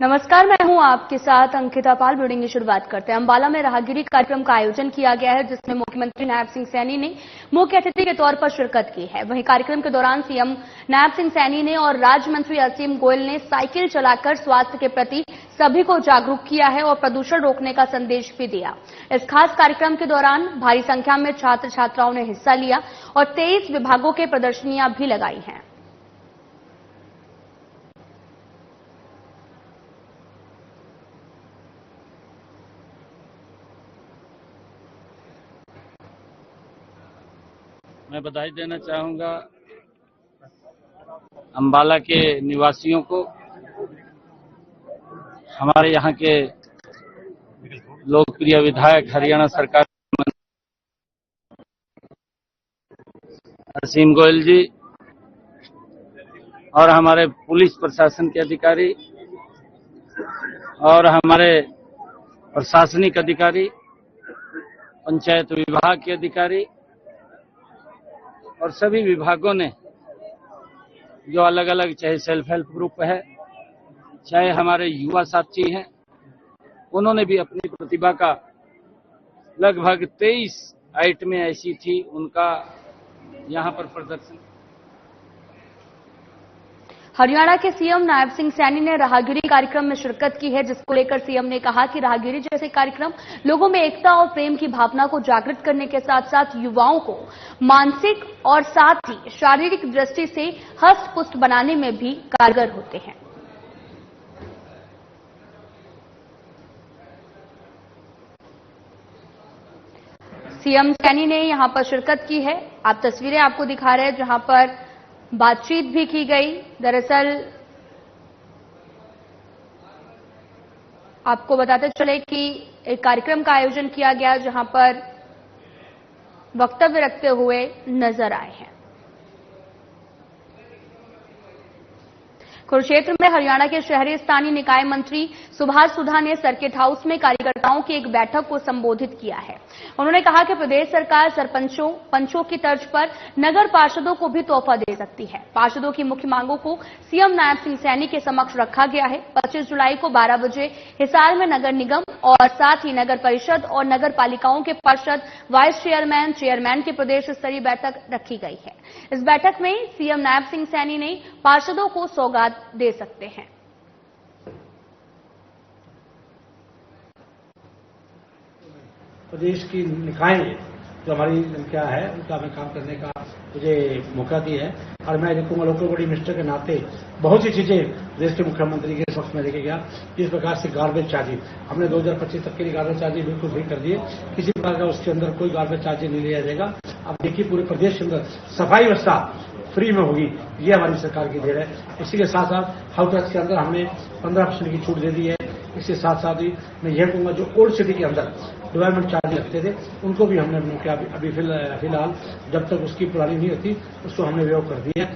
नमस्कार, मैं हूं आपके साथ अंकिता पाल। ब्रीडिंग की शुरुआत करते हैं। अंबाला में राहगिरी कार्यक्रम का आयोजन किया गया है, जिसमें मुख्यमंत्री नायब सिंह सैनी ने मुख्य अतिथि के तौर पर शिरकत की है। वहीं कार्यक्रम के दौरान सीएम नायब सिंह सैनी ने और राज्य मंत्री असीम गोयल ने साइकिल चलाकर स्वास्थ्य के प्रति सभी को जागरूक किया है और प्रदूषण रोकने का संदेश भी दिया। इस खास कार्यक्रम के दौरान भारी संख्या में छात्र छात्राओं ने हिस्सा लिया और 23 विभागों के प्रदर्शनियां भी लगाई हैं। मैं बधाई देना चाहूंगा अंबाला के निवासियों को, हमारे यहाँ के लोकप्रिय विधायक हरियाणा सरकार असीम गोयल जी और हमारे पुलिस प्रशासन के अधिकारी और हमारे प्रशासनिक अधिकारी, पंचायत विभाग के अधिकारी और सभी विभागों ने जो अलग अलग, चाहे सेल्फ हेल्प ग्रुप है, चाहे हमारे युवा साथी हैं, उन्होंने भी अपनी प्रतिभा का लगभग 23 आइटमें ऐसी थी उनका यहां पर प्रदर्शन। हरियाणा के सीएम नायब सिंह सैनी ने राहगिरी कार्यक्रम में शिरकत की है, जिसको लेकर सीएम ने कहा कि राहगिरी जैसे कार्यक्रम लोगों में एकता और प्रेम की भावना को जागृत करने के साथ साथ युवाओं को मानसिक और साथ ही शारीरिक दृष्टि से हष्ट पुष्ट बनाने में भी कारगर होते हैं। सीएम सैनी ने यहां पर शिरकत की है। आप तस्वीरें आपको दिखा रहे हैं, जहां पर बातचीत भी की गई। दरअसल आपको बताते चले कि एक कार्यक्रम का आयोजन किया गया, जहां पर वक्तव्य रखते हुए नजर आए हैं। कुरुक्षेत्र में हरियाणा के शहरी स्थानीय निकाय मंत्री सुभाष सुधा ने सर्किट हाउस में कार्यकर्ताओं की एक बैठक को संबोधित किया है। उन्होंने कहा कि प्रदेश सरकार सरपंचों, पंचों की तर्ज पर नगर पार्षदों को भी तोहफा दे सकती है। पार्षदों की मुख्य मांगों को सीएम नायब सिंह सैनी के समक्ष रखा गया है। 25 जुलाई को 12 बजे हिसार में नगर निगम और साथ ही नगर परिषद और नगर पालिकाओं के पार्षद, वाइस चेयरमैन, चेयरमैन की प्रदेश स्तरीय बैठक रखी गई है। इस बैठक में सीएम नायब सिंह सैनी ने पार्षदों को सौगात दे सकते हैं। प्रदेश की निकाय जो हमारी क्या है, उनका हमें काम करने का मुझे मौका दिया है और मैं देखूंगा लोकल बॉडी मिनिस्टर के नाते बहुत सी चीजें देश के मुख्यमंत्री के समक्ष में लेके गया। इस प्रकार से गार्बेज चार्जिंग हमने 2025 तक के लिए गार्बेज चार्जिंग बिल्कुल फ्री कर दिए। किसी प्रकार का उसके अंदर कोई गार्बेज चार्जिंग नहीं लिया जाएगा। अब देखिए पूरे प्रदेश के अंदर सफाई व्यवस्था फ्री में होगी, ये हमारी सरकार की देन है। इसी के साथ साथ हाउस टैक्स के अंदर हमने 15% की छूट दे दी है। इसके साथ साथ ही मैं यह कहूंगा जो ओल्ड सिटी के अंदर डेवलपमेंट चार्ज लगते थे उनको भी हमने अभी फिलहाल जब तक उसकी पुरानी नहीं होती उसको हमने वेव कर दिया।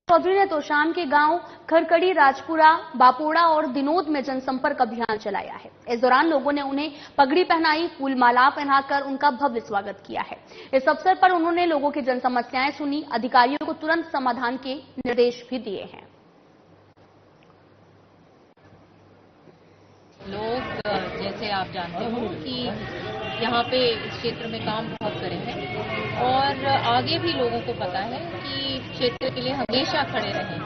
चौधरी ने तोशाम के गांव खरकड़ी, राजपुरा, बापोड़ा और दिनोद में जनसंपर्क अभियान चलाया है। इस दौरान लोगों ने उन्हें पगड़ी पहनाई, फूल माला पहनाकर उनका भव्य स्वागत किया है। इस अवसर पर उन्होंने लोगों की जनसमस्याएं सुनी, अधिकारियों को तुरंत समाधान के निर्देश भी दिए हैं। लोग जैसे आप जानते हो कि यहाँ पे इस क्षेत्र में काम बहुत करे हैं और आगे भी लोगों को पता है कि क्षेत्र के लिए हमेशा खड़े रहे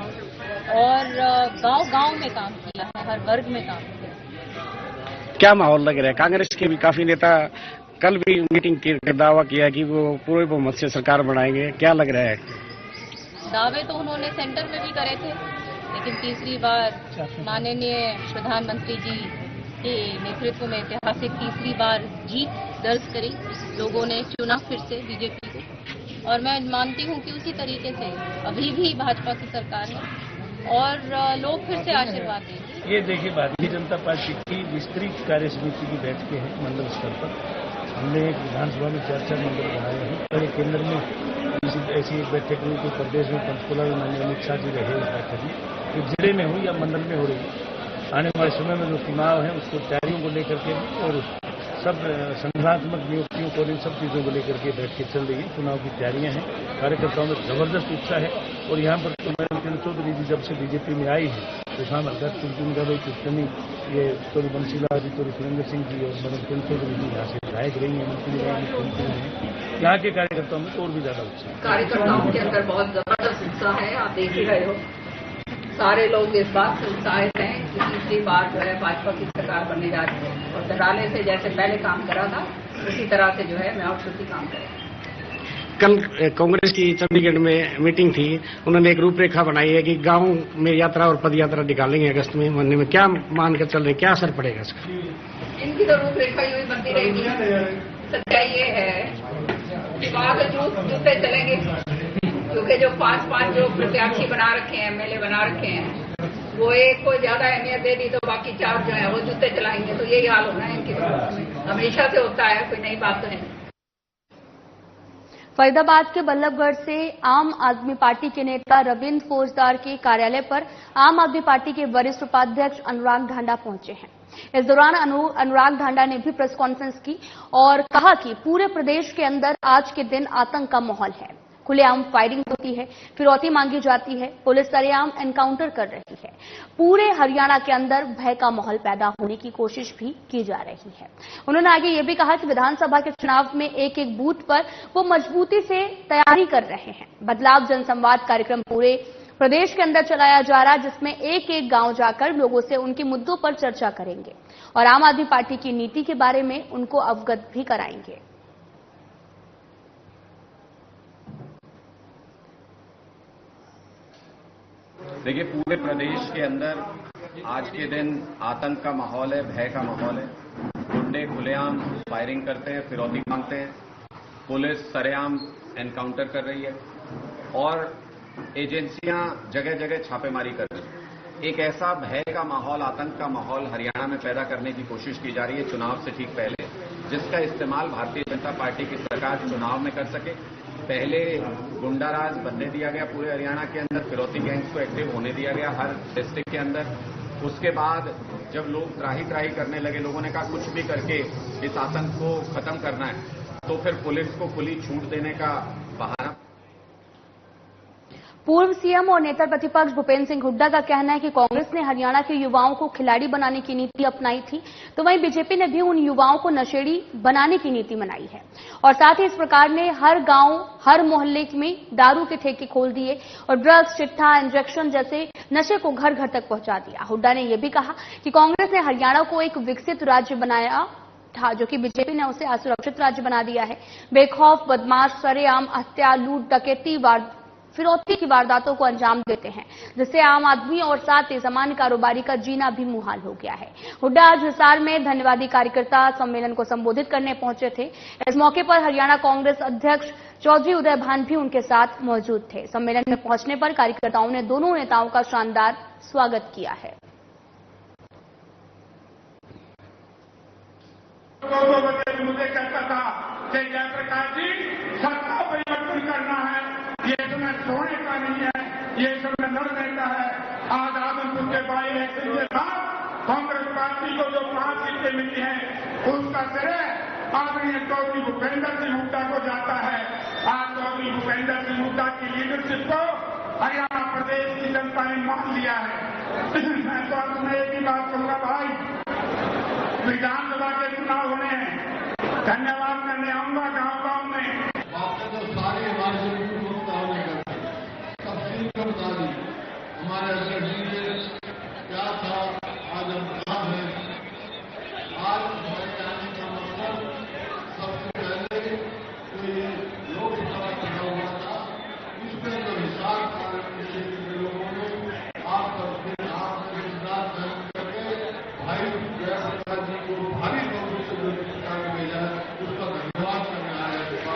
और गांव-गांव में काम किया है, हर वर्ग में काम किया। क्या माहौल लग रहा है? कांग्रेस के भी काफी नेता कल भी मीटिंग के दावा किया कि वो पूरे बहुमत से सरकार बनाएंगे, क्या लग रहा है? दावे तो उन्होंने सेंटर में भी करे थे, लेकिन तीसरी बार माननीय प्रधानमंत्री जी के नेतृत्व में ऐतिहासिक तीसरी बार जीत दर्ज करी। लोगों ने चुना फिर से बीजेपी को और मैं मानती हूं कि उसी तरीके से अभी भी भाजपा की सरकार है और लोग फिर से आशीर्वाद देंगे। ये देखिए, भारतीय जनता पार्टी की विस्तृत कार्य समिति की बैठकें हैं मंडल स्तर पर। हमने एक विधानसभा में 4 मंडल बनाए हैं और एक केंद्र में ऐसी एक बैठक हुई कि प्रदेश में पंचकुला में माननीय अमित शाह जी रहे उस बैठक में, कि जिले में हो या मंडल में हो रही। आने वाले समय में जो चुनाव है उसको तैयारियों को लेकर के और सब संगठनात्मक नियुक्तियों को इन सब चीजों को लेकर के बैठ के चल रही है। चुनाव की तैयारियां हैं, कार्यकर्ताओं में जबरदस्त उत्साह है। और यहाँ पर तो मैडम किरण चौधरी जी जब से बीजेपी में आई है तो शाम अध्यक्ष कृष्णनी, ये थोड़ी बंसीलाल जी, थोड़ी सुरेंद्र सिंह जी और मैडम किरण चौधरी जी यहाँ से विधायक रही है, मंत्री रही है। यहाँ के कार्यकर्ताओं में तो और भी ज्यादा उत्साह है। कार्यकर्ताओं के अंदर बहुत जबरदस्त उत्साह है, आप देख ही रहे हो। सारे लोग इस बात से उत्साहित हैं कि तीसरी बार जो है भाजपा की सरकार बनने जा रही है और धराले से जैसे पहले काम करा था उसी तरह से जो है मैं और श्रुति काम करें। कल कांग्रेस की चंडीगढ़ में मीटिंग थी, उन्होंने एक रूपरेखा बनाई है कि गांव में यात्रा और पद यात्रा निकालेंगे अगस्त में महीने में। क्या मान कर चल रहे, क्या असर पड़ेगा इसका? इनकी तो रूपरेखा ही बनती रहेगी। सच्चाई ये है कि वहां तो जूते चलेंगे, क्योंकि जो पांच जो प्रत्याशी बना रखे हैं, एमएलए बना रखे हैं, वो एक को ज्यादा अहमियत दे दी तो बाकी चार जो है वो जूते चलाएंगे। तो यही हाल होना है इनकी तरफ, हमेशा से होता है, कोई नई बात तो नहीं। फरीदाबाद के बल्लभगढ़ से आम आदमी पार्टी के नेता रविंद्र फौजदार के कार्यालय पर आम आदमी पार्टी के वरिष्ठ उपाध्यक्ष अनुराग ढांडा पहुंचे हैं। इस दौरान अनुराग ढांडा ने भी प्रेस कॉन्फ्रेंस की और कहा कि पूरे प्रदेश के अंदर आज के दिन आतंक का माहौल है, खुलेआम फायरिंग होती है, फिरौती मांगी जाती है, पुलिस सरेआम एनकाउंटर कर रही है। पूरे हरियाणा के अंदर भय का माहौल पैदा होने की कोशिश भी की जा रही है। उन्होंने आगे ये भी कहा कि विधानसभा के चुनाव में एक एक बूथ पर वो मजबूती से तैयारी कर रहे हैं। बदलाव जनसंवाद कार्यक्रम पूरे प्रदेश के अंदर चलाया जा रहा है, जिसमें एक एक गांव जाकर लोगों से उनके मुद्दों पर चर्चा करेंगे और आम आदमी पार्टी की नीति के बारे में उनको अवगत भी कराएंगे। देखिए, पूरे प्रदेश के अंदर आज के दिन आतंक का माहौल है, भय का माहौल है। गुंडे खुलेआम फायरिंग करते हैं, फिरौती मांगते हैं, पुलिस सरेआम एनकाउंटर कर रही है और एजेंसियां जगह जगह छापेमारी कर रही है। एक ऐसा भय का माहौल, आतंक का माहौल हरियाणा में पैदा करने की कोशिश की जा रही है चुनाव से ठीक पहले, जिसका इस्तेमाल भारतीय जनता पार्टी की सरकार चुनाव में कर सके। पहले गुंडाराज बनने दिया गया पूरे हरियाणा के अंदर, फिरौती गैंग्स को एक्टिव होने दिया गया हर डिस्ट्रिक्ट के अंदर। उसके बाद जब लोग त्राही करने लगे, लोगों ने कहा कुछ भी करके इस आतंक को खत्म करना है, तो फिर पुलिस को खुली छूट देने का बहाना। पूर्व सीएम और नेता प्रतिपक्ष भूपेंद्र सिंह हुड्डा का कहना है कि कांग्रेस ने हरियाणा के युवाओं को खिलाड़ी बनाने की नीति अपनाई थी, तो वहीं बीजेपी ने भी उन युवाओं को नशेड़ी बनाने की नीति बनाई है और साथ ही इस प्रकार ने हर गांव, हर मोहल्ले में दारू के ठेके खोल दिए और ड्रग्स, चिट्ठा, इंजेक्शन जैसे नशे को घर घर तक पहुंचा दिया। हुड्डा ने यह भी कहा कि कांग्रेस ने हरियाणा को एक विकसित राज्य बनाया था, जो कि बीजेपी ने उसे असुरक्षित राज्य बना दिया है। बेखौफ बदमाश सरेआम हत्या, लूट, डकैती, फिरौती की वारदातों को अंजाम देते हैं, जिससे आम आदमी और साथ ही सामान्य कारोबारी का जीना भी मुहाल हो गया है। हुड्डा आज हिसार में धन्यवादी कार्यकर्ता सम्मेलन को संबोधित करने पहुंचे थे। इस मौके पर हरियाणा कांग्रेस अध्यक्ष चौधरी उदय भान भी उनके साथ मौजूद थे। सम्मेलन में पहुंचने पर कार्यकर्ताओं ने दोनों नेताओं का शानदार स्वागत किया है। मुझे कहता था कि जयप्रकाश जी, सत्ता परिवर्तन करना है, ये समय सोने का नहीं है, ये समय लड़ने का है। आज आदमपुर के बाई इलेक्शन के बाद कांग्रेस पार्टी को जो 5 सीटें मिली हैं, उसका श्रेय आदरणीय चौधरी भूपेंद्र सिंह हुड्डा को जाता है। आज चौधरी भूपेंद्र सिंह हुड्डा की लीडरशिप को हरियाणा प्रदेश की जनता ने मान लिया है। मैं तो आज में एक ही बात कहूंगा, भाई विधानसभा के चुनाव होने हैं, धन्यवाद करने आऊंगा गांव गांव में। तो सारे हमारे हमारे अंदर क्या था, आज हम कहाँ हैं। आज हमारे आने का मतलब सबसे पहले तो ये लोकसभा चुनाव हुआ था, उसमें जो हिसाब के लोगों ने आप करके भाई जयप्रकाश जी को भारी लोगों से जो सरकार भेजा है, उसका धन्यवाद करने आया है।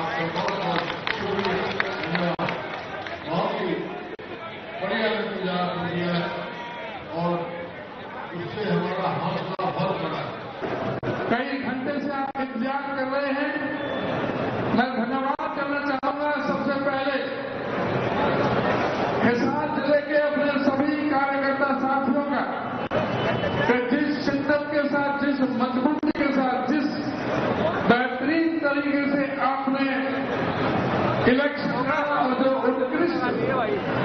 इलेक्शन का जो उत्कृष्ट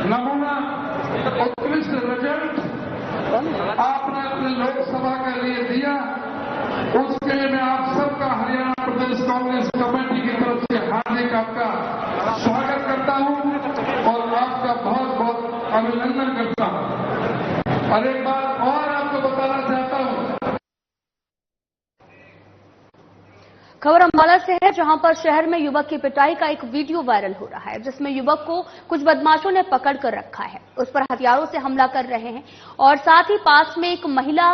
नमूना, उत्कृष्ट रिजल्ट आपने अपने लोकसभा के लिए दिया, उसके लिए मैं आप सबका हरियाणा प्रदेश कांग्रेस कमेटी की तरफ से हार्दिक आपका स्वागत करता हूं और आपका बहुत बहुत अभिनंदन करता हूं। और एक बात और आपको बताना चाहता हूं। खबर अंबाला से है, जहां पर शहर में युवक की पिटाई का एक वीडियो वायरल हो रहा है, जिसमें युवक को कुछ बदमाशों ने पकड़ कर रखा है, उस पर हथियारों से हमला कर रहे हैं और साथ ही पास में एक महिला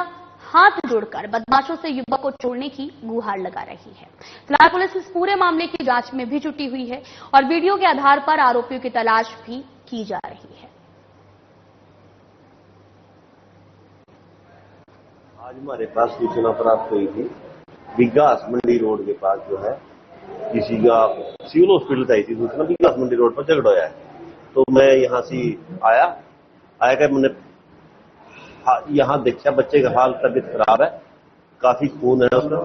हाथ जोड़कर बदमाशों से युवक को छोड़ने की गुहार लगा रही है। फिलहाल पुलिस इस पूरे मामले की जांच में भी जुटी हुई है और वीडियो के आधार पर आरोपियों की तलाश भी की जा रही है। आज हमारे पास सूचना प्राप्त हुई थी, विकास मंडी रोड के पास जो है किसी का सिविल हॉस्पिटल से आई थी सूचना, विकास मंडी रोड पर झगड़ा है। तो मैं यहां से आया कर मैंने यहाँ देखा बच्चे का हाल तबियत खराब है, काफी खून है उसका,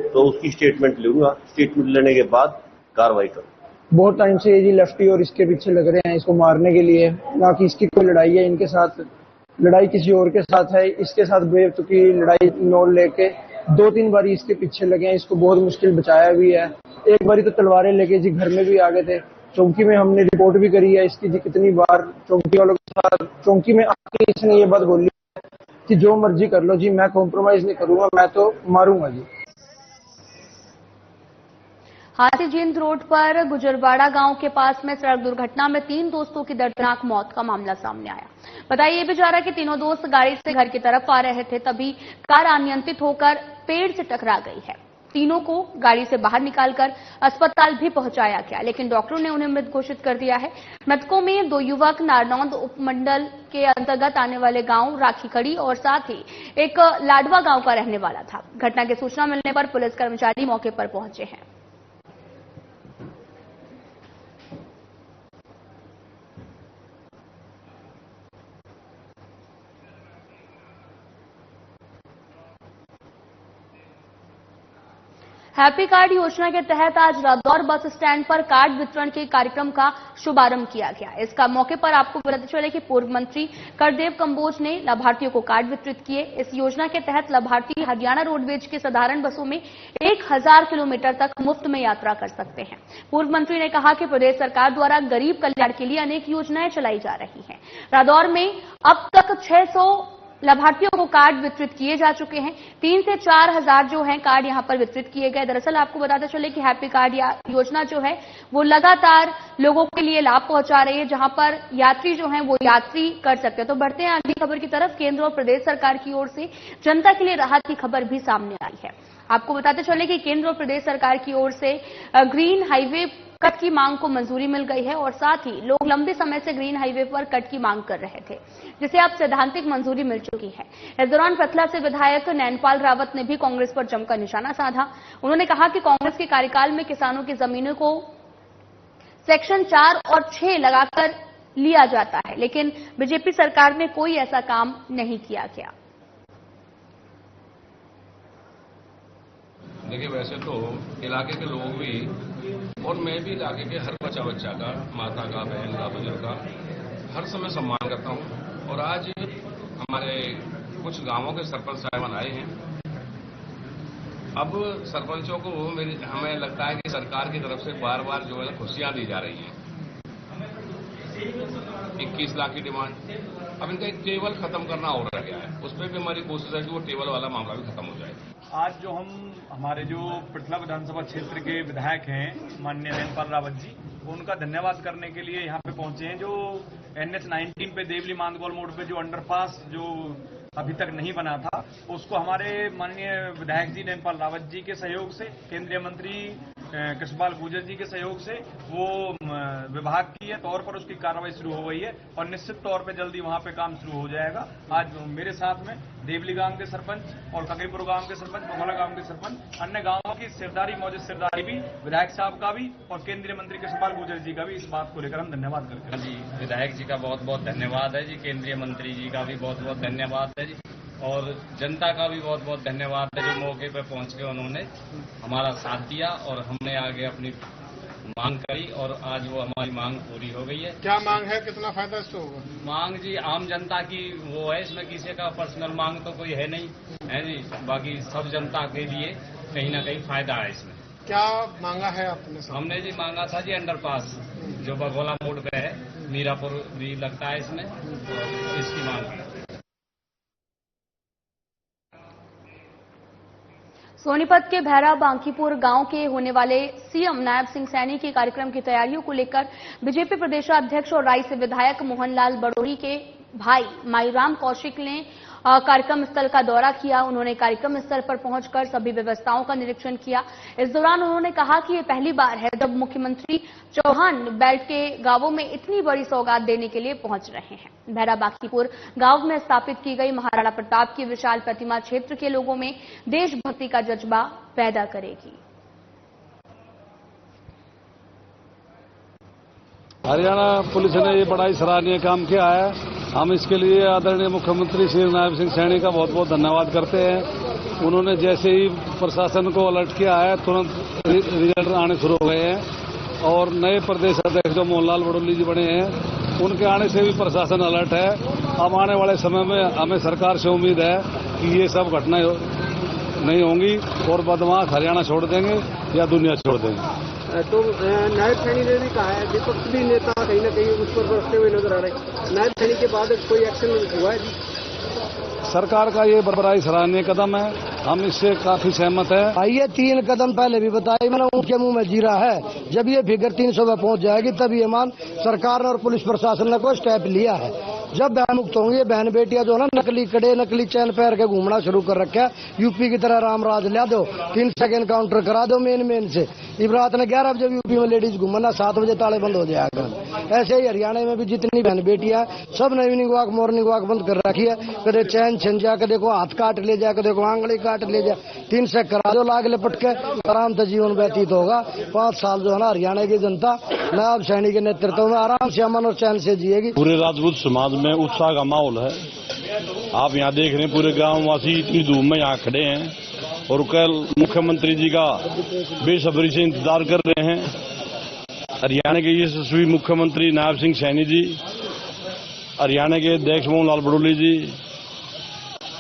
तो उसकी स्टेटमेंट लूंगा, स्टेटमेंट लेने के बाद कार्रवाई करूंगा। बहुत टाइम से ये जी लफ्टी और इसके पीछे लग रहे हैं इसको मारने के लिए, ना कि इसकी कोई लड़ाई है इनके साथ, लड़ाई किसी और के साथ है। इसके साथ बेतुकी लड़ाई नोल लेके 2-3 बार इसके पीछे लगे हैं, इसको बहुत मुश्किल बचाया भी है। एक बारी तो तलवारें लेके जी घर में भी आ गए थे, चौकी में हमने रिपोर्ट भी करी है इसकी जी कितनी बार चौकी वालों के साथ, चौकी में आके इसने ये बात बोली कि जो मर्जी कर लो जी, मैं कॉम्प्रोमाइज नहीं करूंगा, मैं तो मारूंगा जी। हाथीजींद रोड पर गुजरवाड़ा गांव के पास में सड़क दुर्घटना में 3 दोस्तों की दर्दनाक मौत का मामला सामने आया। बताया ये भी जा रहा है कि तीनों दोस्त गाड़ी से घर की तरफ आ रहे थे, तभी कार अनियंत्रित होकर पेड़ से टकरा गई है। तीनों को गाड़ी से बाहर निकालकर अस्पताल भी पहुंचाया गया, लेकिन डॉक्टरों ने उन्हें मृत घोषित कर दिया है। मृतकों में 2 युवक नारनौंद उपमंडल के अंतर्गत आने वाले गांव राखीखड़ी और साथ ही एक लाडवा गांव का रहने वाला था। घटना की सूचना मिलने पर पुलिस कर्मचारी मौके पर पहुंचे हैं। हैप्पी कार्ड योजना के तहत आज रादौर बस स्टैंड पर कार्ड वितरण के कार्यक्रम का शुभारंभ किया गया। इसका मौके पर आपको बताते चले कि पूर्व मंत्री करदेव कंबोज ने लाभार्थियों को कार्ड वितरित किए। इस योजना के तहत लाभार्थी हरियाणा रोडवेज की साधारण बसों में 1000 किलोमीटर तक मुफ्त में यात्रा कर सकते हैं। पूर्व मंत्री ने कहा कि प्रदेश सरकार द्वारा गरीब कल्याण के लिए अनेक योजनाएं चलाई जा रही हैं। रादौर में अब तक 600 लाभार्थियों को कार्ड वितरित किए जा चुके हैं। 3 से 4 हजार जो हैं कार्ड यहां पर वितरित किए गए। दरअसल आपको बताते चले कि हैप्पी कार्ड योजना जो है वो लगातार लोगों के लिए लाभ पहुंचा रही है, जहां पर यात्री जो हैं वो यात्री कर सकते हैं। तो बढ़ते हैं अगली खबर की तरफ। केंद्र और प्रदेश सरकार की ओर से जनता के लिए राहत की खबर भी सामने आई है। आपको बताते चले कि केंद्र और प्रदेश सरकार की ओर से ग्रीन हाईवे कट की मांग को मंजूरी मिल गई है और साथ ही लोग लंबे समय से ग्रीन हाईवे पर कट की मांग कर रहे थे, जिसे अब सैद्धांतिक मंजूरी मिल चुकी है। इस दौरान पथला से विधायक नैनपाल रावत ने भी कांग्रेस पर जमकर निशाना साधा। उन्होंने कहा कि कांग्रेस के कार्यकाल में किसानों की जमीनों को सेक्शन 4 और 6 लगाकर लिया जाता है, लेकिन बीजेपी सरकार में कोई ऐसा काम नहीं किया गया। देखिए, वैसे तो इलाके के लोग भी और मैं भी इलाके के हर बच्चा का, माता का, बहन का, बुजुर्ग का हर समय सम्मान करता हूं। और आज हमारे कुछ गांवों के सरपंच साहिबान आए हैं। अब सरपंचों को हमें लगता है कि सरकार की तरफ से बार बार जो है खुशियां दी जा रही हैं। 21 लाख की डिमांड, अब इनका एक टेबल खत्म करना और रह गया है। उस पर भी हमारी कोशिश है कि वो टेबल वाला मामला भी खत्म हो जाए। आज जो हमारे जो पृथला विधानसभा क्षेत्र के विधायक हैं माननीय नैनपाल रावत जी, उनका धन्यवाद करने के लिए यहाँ पे पहुंचे हैं। जो NH 19 पे देवली मांदगोल मोड़ पे जो अंडरपास जो अभी तक नहीं बना था, उसको हमारे माननीय विधायक जी नैनपाल रावत जी के सहयोग से, केंद्रीय मंत्री कृष्णपाल गुर्जर जी के सहयोग से वो विभाग की तौर पर उसकी कार्रवाई शुरू हो गई है और निश्चित तौर पे जल्दी वहां पे काम शुरू हो जाएगा। आज मेरे साथ में देवली गांव के सरपंच और ककईपुर गांव के सरपंच, बघोला गांव के सरपंच, अन्य गांवों की सिरदारी मौजूद सिरदारी भी, विधायक साहब का भी और केंद्रीय मंत्री कृष्णपाल गुर्जर जी का भी इस बात को लेकर हम धन्यवाद करते हैं। जी, विधायक जी का बहुत बहुत धन्यवाद है जी, केंद्रीय मंत्री जी का भी बहुत बहुत धन्यवाद है जी, और जनता का भी बहुत बहुत धन्यवाद है जो मौके पर पहुंच के उन्होंने हमारा साथ दिया और हमने आगे अपनी मांग करी और आज वो हमारी मांग पूरी हो गई है। क्या मांग है, कितना फायदा इससे होगा? मांग जी आम जनता की वो है, इसमें किसी का पर्सनल मांग तो कोई है नहीं है जी, बाकी सब जनता के लिए कहीं ना कहीं फायदा है इसमें। क्या मांगा है आपने? हमने जी मांगा था जी अंडरपास जो बघोला मोड़ पे है, मीरापुर भी लगता है इसमें, और इसकी मांग है। सोनीपत के भैरा बांकीपुर गांव के होने वाले सीएम नायब सिंह सैनी के कार्यक्रम की तैयारियों को लेकर बीजेपी प्रदेशाध्यक्ष और राय से विधायक मोहनलाल बड़ोरी के भाई माईराम कौशिक ने कार्यक्रम स्थल का दौरा किया। उन्होंने कार्यक्रम स्थल पर पहुंचकर सभी व्यवस्थाओं का निरीक्षण किया। इस दौरान उन्होंने कहा कि ये पहली बार है जब मुख्यमंत्री चौहान बेल्ट के गांवों में इतनी बड़ी सौगात देने के लिए पहुंच रहे हैं। भैरा बांकीपुर गांव में स्थापित की गई महाराणा प्रताप की विशाल प्रतिमा क्षेत्र के लोगों में देशभक्ति का जज्बा पैदा करेगी। हरियाणा पुलिस ने ये बड़ा ही सराहनीय काम किया है। हम इसके लिए आदरणीय मुख्यमंत्री श्री नायब सिंह सैनी का बहुत बहुत धन्यवाद करते हैं। उन्होंने जैसे ही प्रशासन को अलर्ट किया है तुरंत रिजल्ट आने शुरू हो गए हैं और नए प्रदेश अध्यक्ष जो मोहनलाल बड़ोली जी बने हैं उनके आने से भी प्रशासन अलर्ट है। अब आने वाले समय में हमें सरकार से उम्मीद है कि ये सब घटनाएं नहीं होंगी और बदमाश हरियाणा छोड़ देंगे या दुनिया छोड़ देंगे। तो नायब सैनी ने भी कहा है, विपक्ष भी नेता कहीं ना कहीं उस पर बरसते हुए नजर आ रहे हैं। नायब सैनी के बाद कोई एक्शन हुआ है जी? सरकार का ये बड़ा ही सराहनीय कदम है, हम इससे काफी सहमत है। ये 3 कदम पहले भी बताया मैंने, उनके मुंह में जीरा है। जब ये फिगर 300 में पहुंच जाएगी तब ये मान सरकार और पुलिस प्रशासन ने कोई स्टेप लिया है। जब बहन मुक्त होंगी, बहन बेटियां जो है ना नकली कड़े नकली चैन पहन के घूमना शुरू कर रखा है। यूपी की तरह रामराज ला दो, 3 सेकंड काउंटर करा दो मेन से। इबरात ने 11 बजे यूपी में लेडीज घूमना 7 बजे ताले बंद हो जाएगा। ऐसे ही हरियाणा में भी जितनी बहन बेटियां सब ने इवनिंग वॉक मॉर्निंग वॉक बंद कर रखी है। कदे चैन छंजा, कदे को हाथ काट ले जाए, कदे को आंगली काट ले जाए। 3 से करा दो, लाग लपट के आराम से जीवन व्यतीत होगा। 5 साल जो है ना हरियाणा की जनता नायब सैनी के नेतृत्व में आराम से अमन और चैन से जिएगी। पूरे राजपूत समाज में उत्साह का माहौल है। आप यहाँ देख रहे हैं पूरे गांववासी इतनी धूम में यहाँ खड़े हैं और कल मुख्यमंत्री जी का बेसब्री से इंतजार कर रहे हैं। हरियाणा के यशस्वी मुख्यमंत्री नायब सिंह सैनी जी, हरियाणा के अध्यक्ष मोहनलाल बड़ोली जी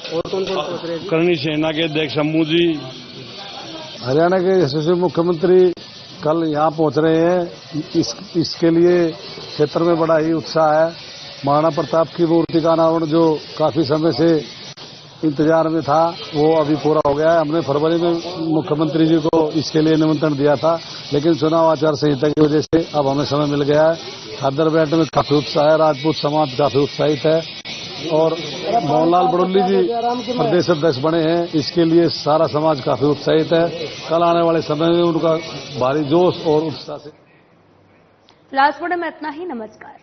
और कौन पहुंच रहे हैं? करणी सेना के अध्यक्ष शम्भू जी। हरियाणा के यशस्वी मुख्यमंत्री कल यहाँ पहुंच रहे हैं। इसके लिए क्षेत्र में बड़ा ही उत्साह है। महाराणा प्रताप की मूर्ति का अनावरण जो काफी समय से इंतजार में था वो अभी पूरा हो गया है। हमने फरवरी में मुख्यमंत्री जी को इसके लिए निमंत्रण दिया था, लेकिन चुनाव आचार संहिता की वजह से अब हमें समय मिल गया है। खादर बैठ में काफी उत्साह है, राजपूत समाज काफी उत्साहित है और मोहनलाल बड़ोली जी प्रदेश अध्यक्ष बने हैं, इसके लिए सारा समाज काफी उत्साहित है। कल आने वाले समय में उनका भारी जोश और उत्साह से। फिलहाल में इतना ही। नमस्कार।